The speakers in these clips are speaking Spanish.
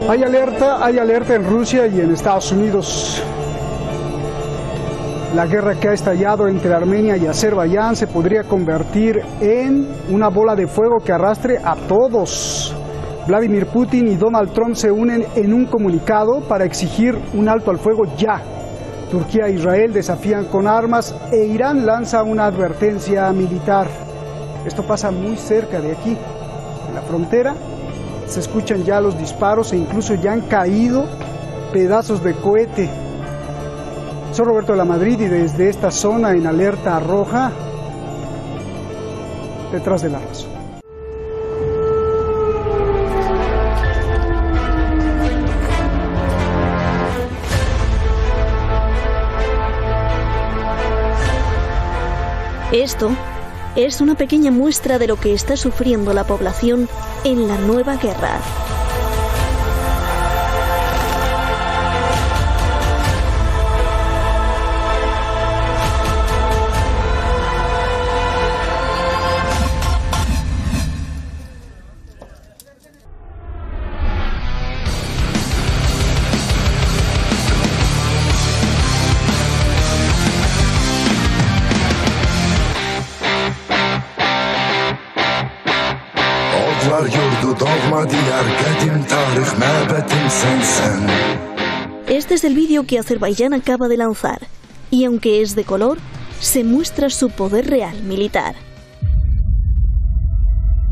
Hay alerta en Rusia y en Estados Unidos. La guerra que ha estallado entre Armenia y Azerbaiyán se podría convertir en una bola de fuego que arrastre a todos. Vladimir Putin y Donald Trump se unen en un comunicado para exigir un alto al fuego ya. Turquía e Israel desafían con armas e Irán lanza una advertencia militar. Esto pasa muy cerca de aquí, en la frontera. Se escuchan ya los disparos e incluso ya han caído pedazos de cohete. Soy Roberto de la Madrid y desde esta zona en alerta roja, detrás de la razón. Esto es una pequeña muestra de lo que está sufriendo la población en la nueva guerra. Este es el vídeo que Azerbaiyán acaba de lanzar, y aunque es de color, se muestra su poder real militar.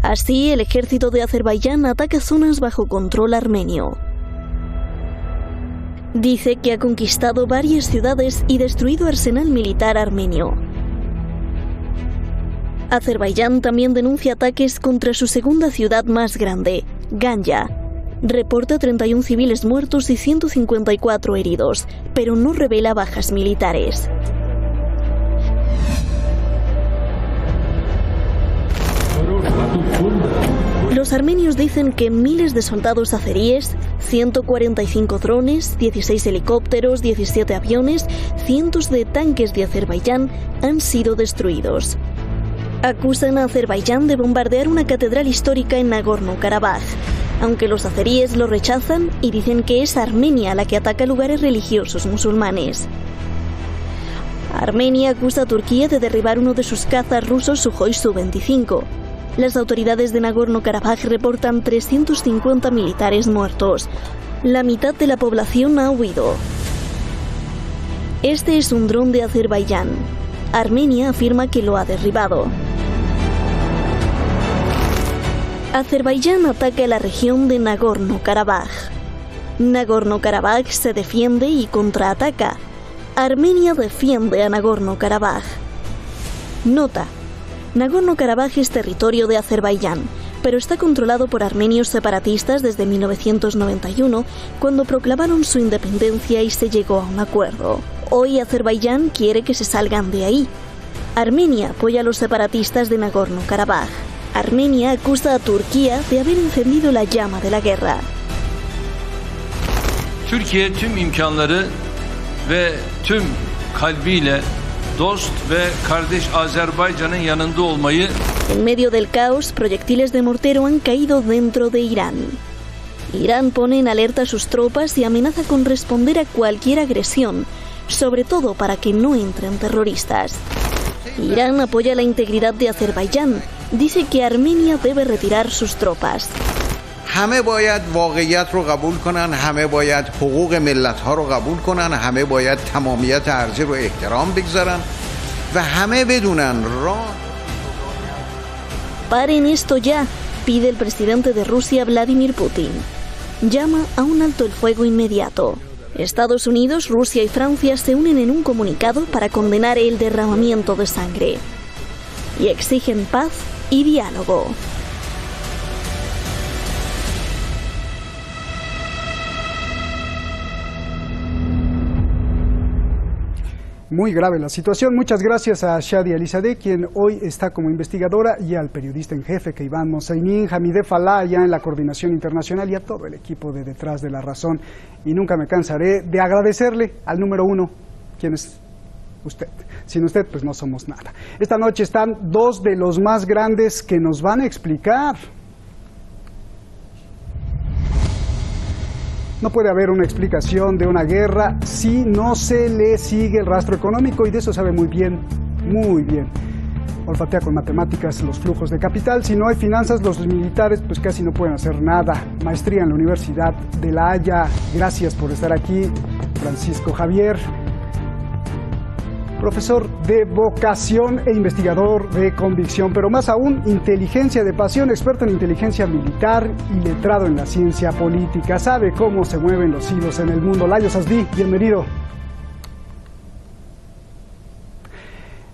Así, el ejército de Azerbaiyán ataca zonas bajo control armenio. Dice que ha conquistado varias ciudades y destruido arsenal militar armenio. Azerbaiyán también denuncia ataques contra su segunda ciudad más grande, Ganya. Reporta 31 civiles muertos y 154 heridos, pero no revela bajas militares. Los armenios dicen que miles de soldados azeríes, 145 drones, 16 helicópteros, 17 aviones, cientos de tanques de Azerbaiyán han sido destruidos. Acusan a Azerbaiyán de bombardear una catedral histórica en Nagorno-Karabaj, aunque los azeríes lo rechazan y dicen que es Armenia la que ataca lugares religiosos musulmanes. Armenia acusa a Turquía de derribar uno de sus cazas rusos Sukhoi Su-25. Las autoridades de Nagorno-Karabaj reportan 350 militares muertos. La mitad de la población ha huido. Este es un dron de Azerbaiyán. Armenia afirma que lo ha derribado. Azerbaiyán ataca la región de Nagorno-Karabaj. Nagorno-Karabaj se defiende y contraataca. Armenia defiende a Nagorno-Karabaj. Nota: Nagorno-Karabaj es territorio de Azerbaiyán, pero está controlado por armenios separatistas desde 1991, cuando proclamaron su independencia y se llegó a un acuerdo. Hoy Azerbaiyán quiere que se salgan de ahí. Armenia apoya a los separatistas de Nagorno-Karabaj. Armenia acusa a Turquía de haber encendido la llama de la guerra. Türkiye tüm imkanları ve tüm kalbiyle dost ve kardeş Azerbaycan'ın yanında olmayı. En medio del caos, proyectiles de mortero han caído dentro de Irán. Irán pone en alerta a sus tropas y amenaza con responder a cualquier agresión, sobre todo para que no entren terroristas. Irán apoya la integridad de Azerbaiyán. Dice que Armenia debe retirar sus tropas. همه باید واقعیت رو قبول کنن، همه باید حقوق ملت‌ها رو قبول کنن، همه باید تمامیت ارضی رو احترام بگذارن و همه بدونن راه. Paren esto ya, pide el presidente de Rusia, Vladimir Putin. Llama a un alto el fuego inmediato. Estados Unidos, Rusia y Francia se unen en un comunicado para condenar el derramamiento de sangre y exigen paz y diálogo. Muy grave la situación. Muchas gracias a Shadi Alizadeh, quien hoy está como investigadora, y al periodista en jefe, Keivan Mosaimin, Hamideh Fallah, ya en la coordinación internacional, y a todo el equipo de Detrás de la Razón. Y nunca me cansaré de agradecerle al número uno, quien es usted. Sin usted, pues no somos nada. Esta noche están dos de los más grandes que nos van a explicar No puede haber una explicación de una guerra si no se le sigue el rastro económico, y de eso sabe muy bien. Olfatea con matemáticas los flujos de capital. Si no hay finanzas, los militares pues casi no pueden hacer nada. Maestría en la Universidad de La Haya. Gracias por estar aquí, Francisco Javier. Profesor de vocación e investigador de convicción, pero más aún, inteligencia de pasión, experto en inteligencia militar y letrado en la ciencia política. Sabe cómo se mueven los hilos en el mundo. Layos Asdí, bienvenido.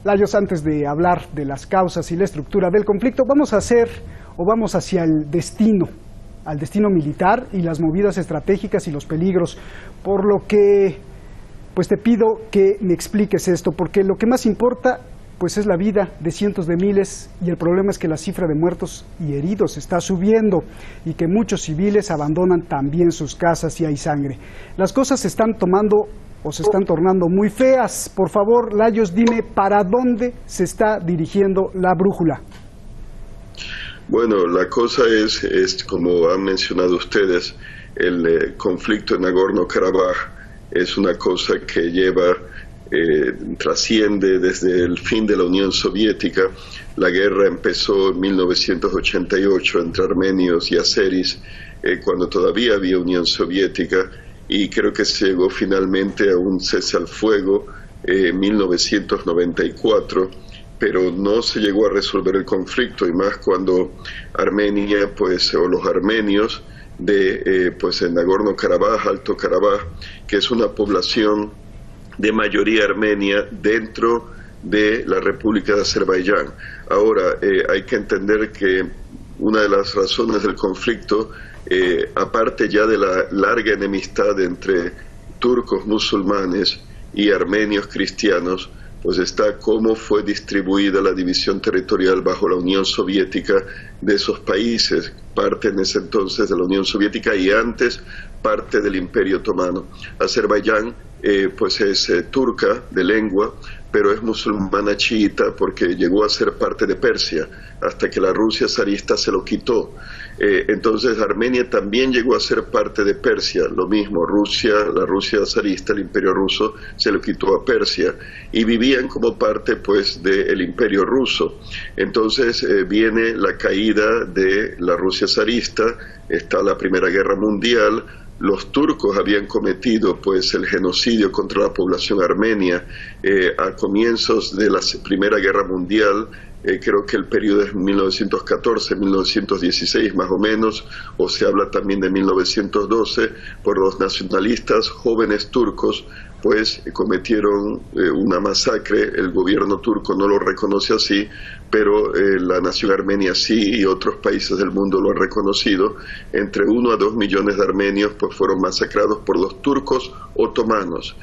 Layos, antes de hablar de las causas y la estructura del conflicto, vamos hacia el destino, al destino militar y las movidas estratégicas y los peligros, por lo que pues te pido que me expliques esto, porque lo que más importa pues es la vida de cientos de miles, y el problema es que la cifra de muertos y heridos está subiendo y que muchos civiles abandonan también sus casas y hay sangre. Las cosas se están tornando muy feas. Por favor, Layos, dime para dónde se está dirigiendo la brújula. Bueno, la cosa es como han mencionado ustedes, el conflicto en Nagorno-Karabaj es una cosa que trasciende desde el fin de la Unión Soviética. La guerra empezó en 1988 entre armenios y azeris, cuando todavía había Unión Soviética, y creo que se llegó finalmente a un cese al fuego en 1994, pero no se llegó a resolver el conflicto, y más cuando Armenia, o los armenios en Nagorno-Karabaj, Alto Karabaj, que es una población de mayoría armenia dentro de la República de Azerbaiyán. Ahora, hay que entender que una de las razones del conflicto, aparte ya de la larga enemistad entre turcos musulmanes y armenios cristianos, pues está cómo fue distribuida la división territorial bajo la Unión Soviética de esos países, parte en ese entonces de la Unión Soviética y antes parte del Imperio Otomano. Azerbaiyán es turca de lengua, pero es musulmana chiita porque llegó a ser parte de Persia hasta que la Rusia zarista se lo quitó. Entonces Armenia también llegó a ser parte de Persia, lo mismo, la Rusia zarista, el Imperio Ruso, se lo quitó a Persia y vivían como parte del Imperio Ruso. Entonces viene la caída de la Rusia zarista, está la Primera Guerra Mundial. Los turcos habían cometido el genocidio contra la población armenia a comienzos de la Primera Guerra Mundial. Creo que el periodo es 1914, 1916 más o menos, o se habla también de 1912, por los nacionalistas jóvenes turcos, cometieron una masacre. El gobierno turco no lo reconoce así, pero la nación armenia sí, y otros países del mundo lo han reconocido. Entre 1 a 2 millones de armenios fueron masacrados por los turcos otomanos.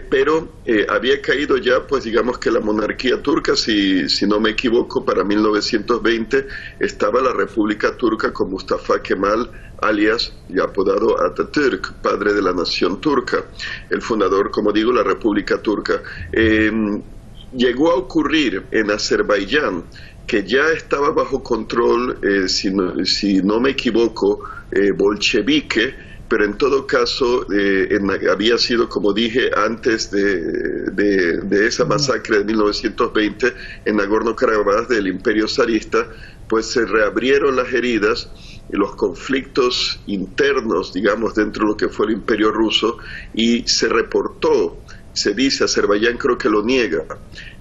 Pero había caído ya, digamos que la monarquía turca, si no me equivoco, para 1920 estaba la República Turca con Mustafa Kemal, alias y apodado Atatürk, padre de la nación turca, el fundador, como digo, la República Turca. Llegó a ocurrir en Azerbaiyán, que ya estaba bajo control, si no me equivoco, bolchevique, pero en todo caso había sido, como dije, antes de esa masacre de 1920 en Nagorno-Karabaj del Imperio zarista, se reabrieron las heridas y los conflictos internos, digamos, dentro de lo que fue el Imperio Ruso, y se reportó, se dice, Azerbaiyán creo que lo niega,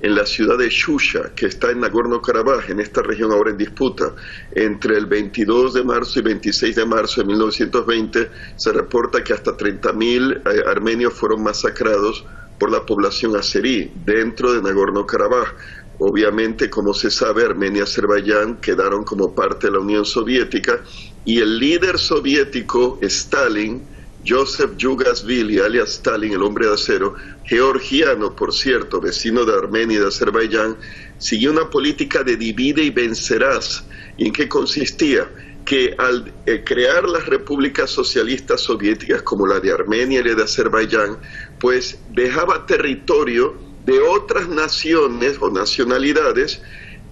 en la ciudad de Shusha, que está en Nagorno-Karabaj, en esta región ahora en disputa, entre el 22 de marzo y 26 de marzo de 1920, se reporta que hasta 30.000 armenios fueron masacrados por la población azerí dentro de Nagorno-Karabaj. Obviamente, como se sabe, Armenia y Azerbaiyán quedaron como parte de la Unión Soviética, y el líder soviético, Stalin, Joseph Yugasvili, alias Stalin, el hombre de acero, georgiano, por cierto, vecino de Armenia y de Azerbaiyán, siguió una política de divide y vencerás. ¿Y en qué consistía? Que al crear las repúblicas socialistas soviéticas como la de Armenia y la de Azerbaiyán, dejaba territorio de otras naciones o nacionalidades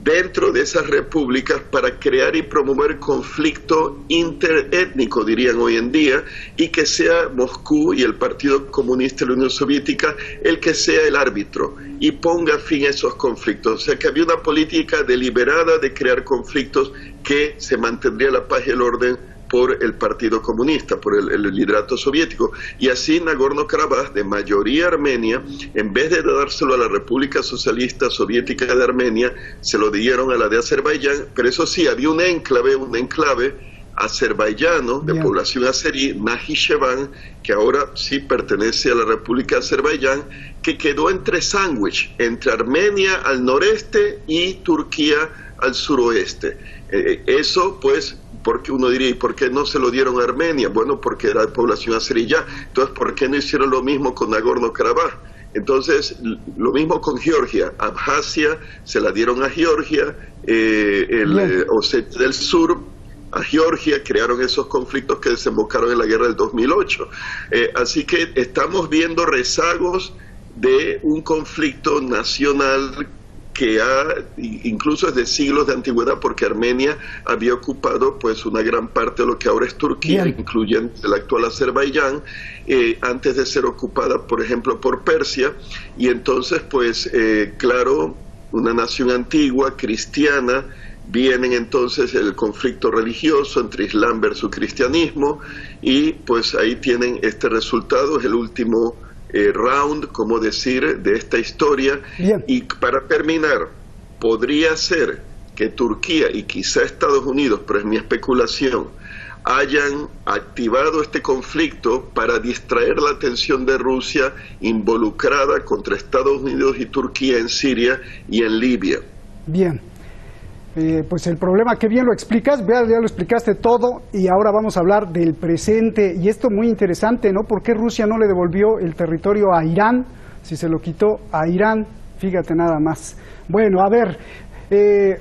dentro de esas repúblicas para crear y promover conflicto interétnico, dirían hoy en día, y que sea Moscú y el Partido Comunista de la Unión Soviética el que sea el árbitro y ponga fin a esos conflictos. O sea que había una política deliberada de crear conflictos que se mantendría la paz y el orden por el Partido Comunista, por el liderato soviético. Y así Nagorno-Karabaj, de mayoría armenia, en vez de dárselo a la República Socialista Soviética de Armenia, se lo dieron a la de Azerbaiyán, pero eso sí, había un enclave azerbaiyano, de población azerí, Najicheván, que ahora sí pertenece a la República de Azerbaiyán, que quedó entre sándwich, entre Armenia al noreste y Turquía al suroeste. Eso, pues, porque uno diría, ¿y por qué no se lo dieron a Armenia? Bueno, porque era de población azerí ya. Entonces, ¿por qué no hicieron lo mismo con Nagorno-Karabaj? Entonces, lo mismo con Georgia. Abjasia se la dieron a Georgia, Osetia del Sur a Georgia, crearon esos conflictos que desembocaron en la guerra del 2008. Así que estamos viendo rezagos de un conflicto nacional que incluso es de siglos de antigüedad, porque Armenia había ocupado pues una gran parte de lo que ahora es Turquía, incluyendo el actual Azerbaiyán, antes de ser ocupada, por ejemplo, por Persia, y entonces pues claro, una nación antigua, cristiana, vienen entonces el conflicto religioso entre Islam versus cristianismo, y pues ahí tienen este resultado, es el último round, como decir, de esta historia. Bien. Y para terminar, podría ser que Turquía y quizá Estados Unidos, pero es mi especulación, hayan activado este conflicto para distraer la atención de Rusia involucrada contra Estados Unidos y Turquía en Siria y en Libia. Bien. Pues el problema, que bien lo explicas, ya lo explicaste todo, y ahora vamos a hablar del presente, y esto muy interesante, ¿no? ¿Por qué Rusia no le devolvió el territorio a Irán, si se lo quitó a Irán? Fíjate nada más. Bueno, a ver,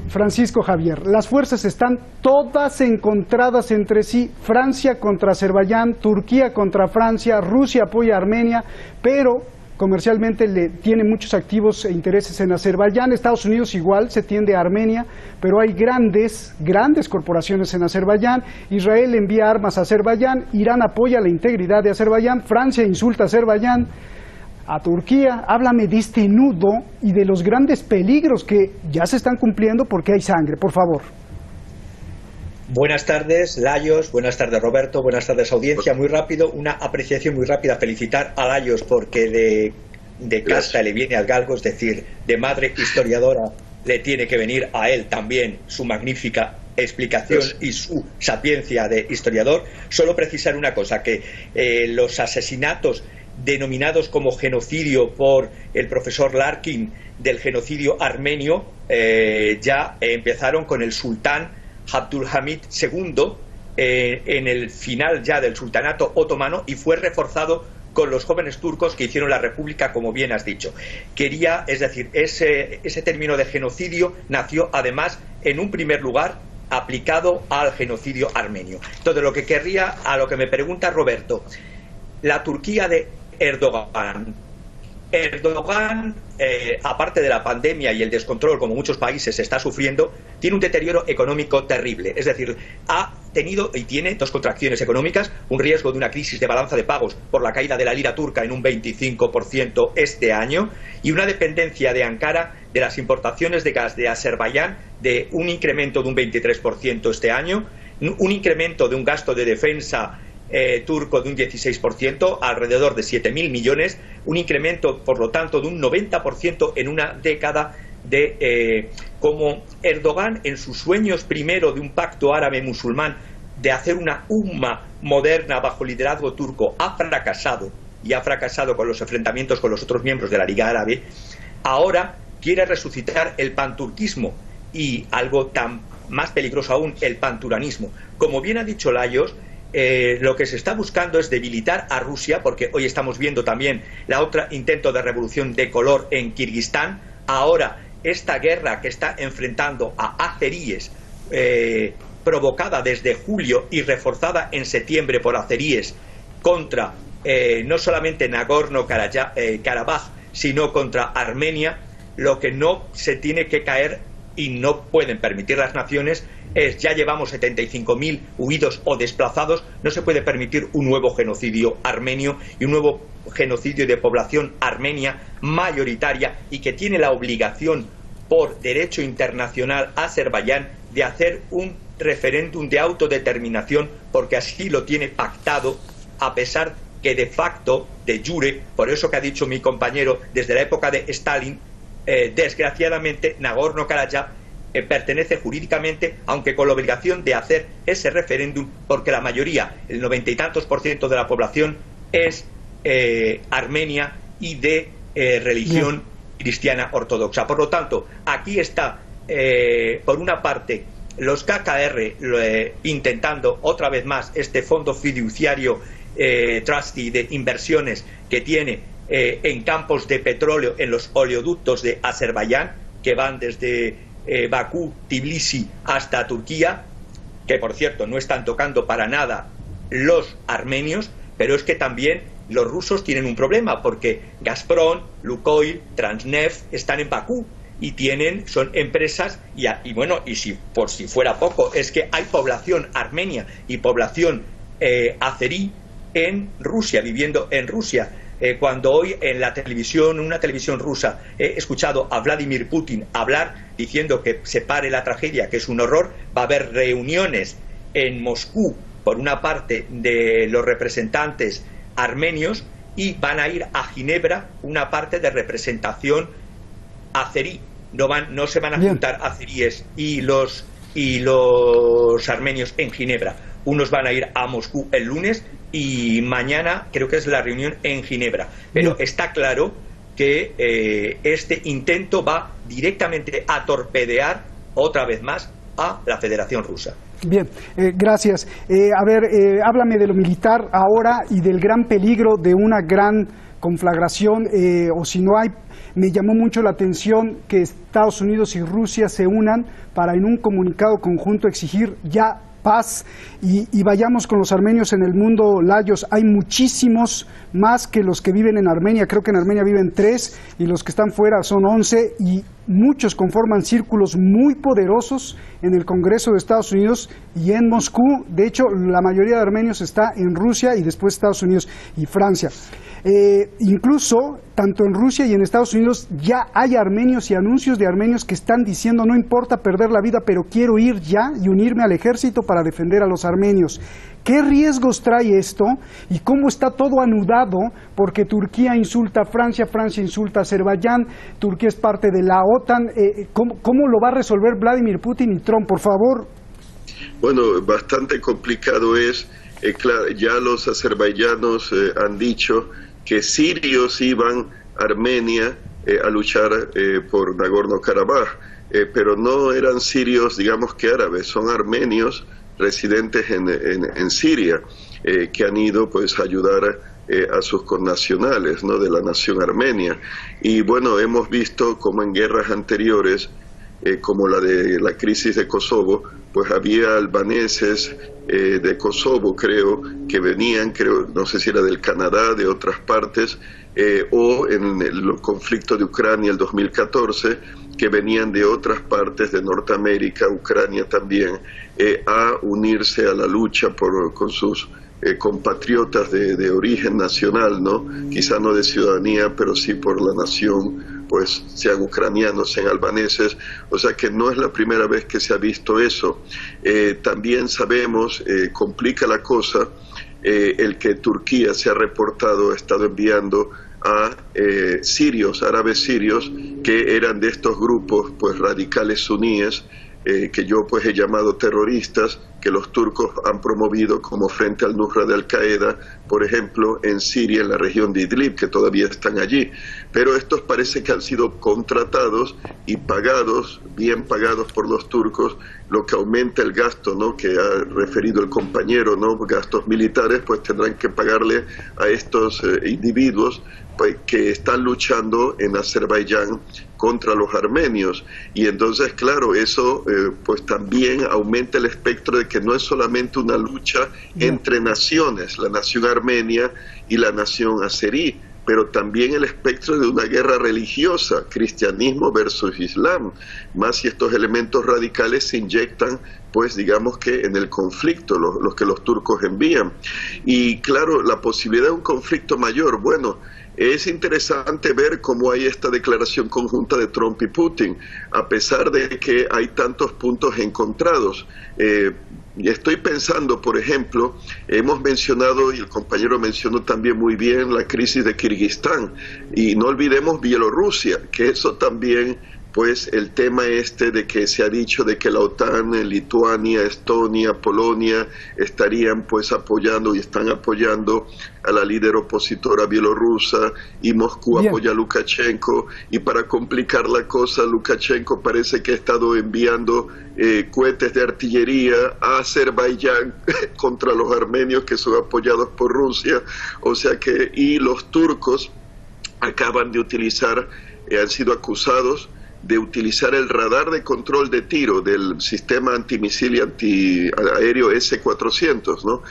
Francisco Javier, las fuerzas están todas encontradas entre sí, Francia contra Azerbaiyán, Turquía contra Francia, Rusia apoya a Armenia, pero comercialmente tiene muchos activos e intereses en Azerbaiyán. Estados Unidos igual se tiende a Armenia, pero hay grandes corporaciones en Azerbaiyán. Israel envía armas a Azerbaiyán, Irán apoya la integridad de Azerbaiyán, Francia insulta a Azerbaiyán, a Turquía. Háblame de este nudo y de los grandes peligros que ya se están cumpliendo porque hay sangre, por favor. Buenas tardes, Lajos, buenas tardes, Roberto, buenas tardes, audiencia. Muy rápido, una apreciación muy rápida, felicitar a Lajos porque de casta le viene al galgo, es decir, de madre historiadora le tiene que venir a él también su magnífica explicación y su sapiencia de historiador. Solo precisar una cosa, que los asesinatos denominados como genocidio por el profesor Larkin del genocidio armenio ya empezaron con el sultán Abdulhamid II en el final ya del sultanato otomano, y fue reforzado con los jóvenes turcos que hicieron la república, como bien has dicho. Es decir, ese término de genocidio nació además en un primer lugar aplicado al genocidio armenio. Entonces, lo que querría, a lo que me pregunta Roberto, la Turquía de Erdogan, aparte de la pandemia y el descontrol, como muchos países está sufriendo, tiene un deterioro económico terrible. Es decir, ha tenido y tiene dos contracciones económicas, un riesgo de una crisis de balanza de pagos por la caída de la lira turca en un 25% este año, y una dependencia de Ankara de las importaciones de gas de Azerbaiyán de un incremento de un 23% este año, un incremento de un gasto de defensa turco de un 16%, alrededor de 7.000 millones, un incremento, por lo tanto, de un 90% en una década de como Erdogan, en sus sueños primero de un pacto árabe-musulmán, de hacer una umma moderna bajo liderazgo turco, ha fracasado, y ha fracasado con los enfrentamientos con los otros miembros de la Liga Árabe. Ahora quiere resucitar el panturquismo y, algo tan más peligroso aún, el panturanismo. Como bien ha dicho Lajos, lo que se está buscando es debilitar a Rusia, porque hoy estamos viendo también la otra intento de revolución de color en Kirguistán. Ahora, esta guerra que está enfrentando a azeríes, provocada desde julio y reforzada en septiembre por azeríes, contra no solamente Nagorno-Karabaj, sino contra Armenia, lo que no se tiene que caer y no pueden permitir las naciones es: ya llevamos 75.000 huidos o desplazados, no se puede permitir un nuevo genocidio armenio y un nuevo genocidio de población armenia mayoritaria, y que tiene la obligación por derecho internacional Azerbaiyán de hacer un referéndum de autodeterminación, porque así lo tiene pactado, a pesar que de facto, de jure, por eso que ha dicho mi compañero, desde la época de Stalin, desgraciadamente Nagorno-Karabaj pertenece jurídicamente, aunque con la obligación de hacer ese referéndum, porque la mayoría, el 90 y tantos % de la población es armenia y de religión cristiana ortodoxa. Por lo tanto, aquí está, por una parte, los KKR intentando otra vez más este fondo fiduciario trustee de inversiones que tiene en campos de petróleo, en los oleoductos de Azerbaiyán, que van desde Bakú, Tbilisi hasta Turquía, que por cierto no están tocando para nada los armenios, pero es que también los rusos tienen un problema, porque Gazprom, Lukoil, Transneft están en Bakú y son empresas, y bueno, y si por si fuera poco, es que hay población armenia y población azerí en Rusia, viviendo en Rusia. Cuando hoy en la televisión, una televisión rusa, he escuchado a Vladimir Putin hablar diciendo que se pare la tragedia, que es un horror, va a haber reuniones en Moscú por una parte de los representantes armenios, y van a ir a Ginebra una parte de representación azerí. No se van a juntar azeríes y los armenios en Ginebra. Unos van a ir a Moscú el lunes y mañana creo que es la reunión en Ginebra. Pero está claro que este intento va directamente a torpedear otra vez más a la Federación Rusa. Bien, gracias. Háblame de lo militar ahora y del gran peligro de una gran conflagración, o si no hay. Me llamó mucho la atención que Estados Unidos y Rusia se unan para en un comunicado conjunto exigir ya paz, y vayamos con los armenios en el mundo, Lajos. Hay muchísimos más que los que viven en Armenia. Creo que en Armenia viven 3 y los que están fuera son 11, y muchos conforman círculos muy poderosos en el Congreso de Estados Unidos y en Moscú. De hecho, la mayoría de armenios está en Rusia y después Estados Unidos y Francia. Incluso, tanto en Rusia y en Estados Unidos ya hay armenios y anuncios de armenios que están diciendo: no importa perder la vida, pero quiero ir ya y unirme al ejército para defender a los armenios. ¿Qué riesgos trae esto? ¿Y cómo está todo anudado? Porque Turquía insulta a Francia, Francia insulta a Azerbaiyán, Turquía es parte de la OTAN. ¿Cómo lo va a resolver Vladimir Putin y Trump, por favor? Bueno, bastante complicado es. Claro, ya los azerbaiyanos han dicho que sirios iban a Armenia a luchar por Nagorno-Karabaj, pero no eran sirios, digamos que árabes, son armenios residentes en Siria, que han ido pues a ayudar a sus connacionales, ¿no?, de la nación armenia. Y bueno, hemos visto como en guerras anteriores, como la de la crisis de Kosovo, pues había albaneses de Kosovo, creo, que venían, no sé si era del Canadá, de otras partes, o en el conflicto de Ucrania el 2014, que venían de otras partes de Norteamérica, Ucrania también, a unirse a la lucha con sus compatriotas de origen nacional, ¿no? Quizá no de ciudadanía, pero sí por la nación, pues sean ucranianos, sean albaneses. O sea que no es la primera vez que se ha visto eso. También sabemos, complica la cosa, el que Turquía se ha reportado, ha estado enviando a sirios, árabes sirios, que eran de estos grupos pues radicales suníes, que yo pues he llamado terroristas, que los turcos han promovido como frente al Nusra de Al-Qaeda, por ejemplo, en Siria, en la región de Idlib, que todavía están allí. Pero estos parece que han sido contratados y pagados, bien pagados por los turcos, lo que aumenta el gasto, ¿no?, que ha referido el compañero, ¿no?, gastos militares, pues tendrán que pagarle a estos individuos pues, que están luchando en Azerbaiyán contra los armenios. Y entonces, claro, eso pues también aumenta el espectro de que no es solamente una lucha entre naciones, la nación armenia y la nación azerí, pero también el espectro de una guerra religiosa, cristianismo versus islam, más si estos elementos radicales se inyectan, pues digamos que en el conflicto, los que los turcos envían. Y claro, la posibilidad de un conflicto mayor, bueno, es interesante ver cómo hay esta declaración conjunta de Trump y Putin, a pesar de que hay tantos puntos encontrados. Estoy pensando, por ejemplo, hemos mencionado, y el compañero mencionó también muy bien, la crisis de Kirguistán, y no olvidemos Bielorrusia, que eso también, pues el tema de que se ha dicho de que la OTAN, Lituania, Estonia, Polonia estarían pues apoyando y están apoyando a la líder opositora bielorrusa, y Moscú apoya a Lukashenko, y para complicar la cosa, Lukashenko parece que ha estado enviando cohetes de artillería a Azerbaiyán contra los armenios que son apoyados por Rusia, o sea que, y los turcos acaban de utilizar, han sido acusados de utilizar el radar de control de tiro del sistema antimisil y antiaéreo S-400, ¿no?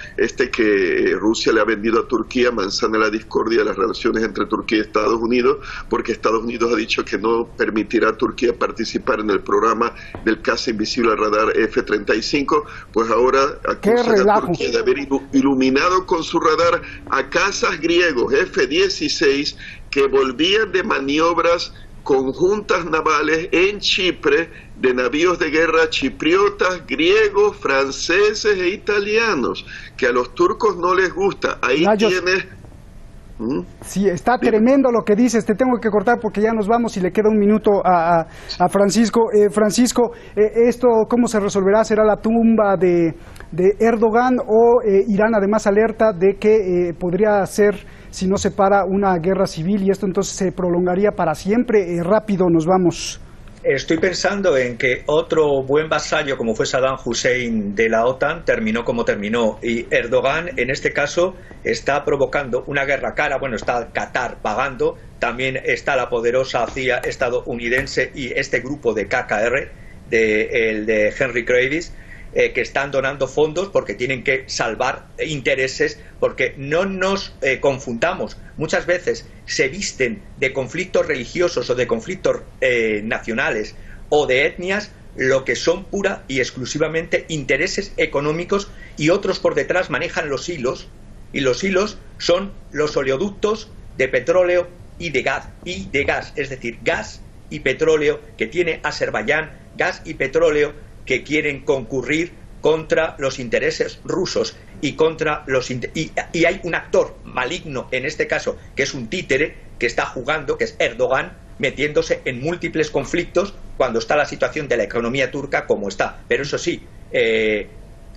Que Rusia le ha vendido a Turquía, manzana de la discordia de las relaciones entre Turquía y Estados Unidos, porque Estados Unidos ha dicho que no permitirá a Turquía participar en el programa del caza invisible radar F-35, pues ahora acusan a Turquía de haber iluminado con su radar a cazas griegos F-16 que volvían de maniobras conjuntas navales en Chipre de navíos de guerra chipriotas, griegos, franceses e italianos, que a los turcos no les gusta. Ahí tienes... Sí, está tremendo lo que dices. Te tengo que cortar porque ya nos vamos y le queda un minuto a Francisco. Francisco, ¿esto cómo se resolverá? ¿Será la tumba de Erdogan o Irán además alerta de que podría ser, si no se para, una guerra civil y esto entonces se prolongaría para siempre? Rápido nos vamos. Estoy pensando en que otro buen vasallo como fue Saddam Hussein de la OTAN terminó como terminó, y Erdogan en este caso está provocando una guerra cara. Bueno, está Qatar pagando, también está la poderosa CIA estadounidense y este grupo de KKR, el de Henry Kravis, que están donando fondos porque tienen que salvar intereses, porque no nos confundamos. Muchas veces se visten de conflictos religiosos o de conflictos nacionales o de etnias lo que son pura y exclusivamente intereses económicos, y otros por detrás manejan los hilos, y los hilos son los oleoductos de petróleo y de gas, es decir, gas y petróleo que tiene Azerbaiyán, gas y petróleo que quieren concurrir contra los intereses rusos y contra y hay un actor maligno en este caso, que es un títere que está jugando, que es Erdogan, metiéndose en múltiples conflictos cuando está la situación de la economía turca como está. Pero eso sí,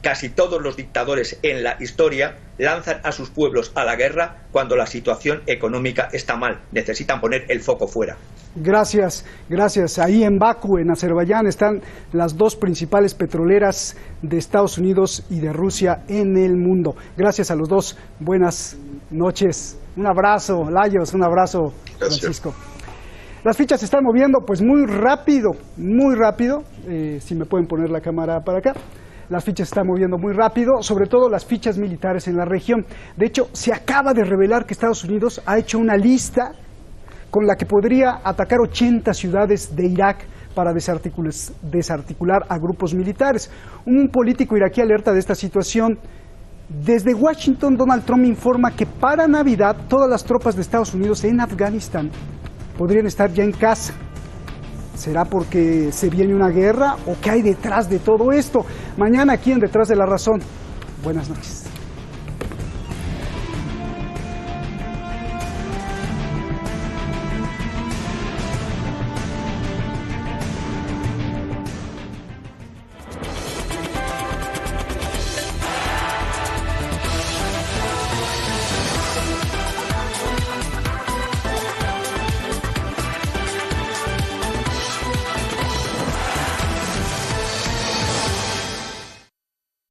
casi todos los dictadores en la historia lanzan a sus pueblos a la guerra cuando la situación económica está mal. Necesitan poner el foco fuera. Gracias, gracias. Ahí en Bakú, en Azerbaiyán, están las dos principales petroleras de Estados Unidos y de Rusia en el mundo. Gracias a los dos. Buenas noches. Un abrazo, Layos, un abrazo, Francisco. Las fichas se están moviendo pues muy rápido, muy rápido. Si me pueden poner la cámara para acá. Las fichas se están moviendo muy rápido, sobre todo las fichas militares en la región. De hecho, se acaba de revelar que Estados Unidos ha hecho una lista con la que podría atacar 80 ciudades de Irak para desarticular a grupos militares. Un político iraquí alerta de esta situación. Desde Washington, Donald Trump informa que para Navidad todas las tropas de Estados Unidos en Afganistán podrían estar ya en casa. ¿Será porque se viene una guerra o qué hay detrás de todo esto? Mañana aquí en Detrás de la Razón. Buenas noches.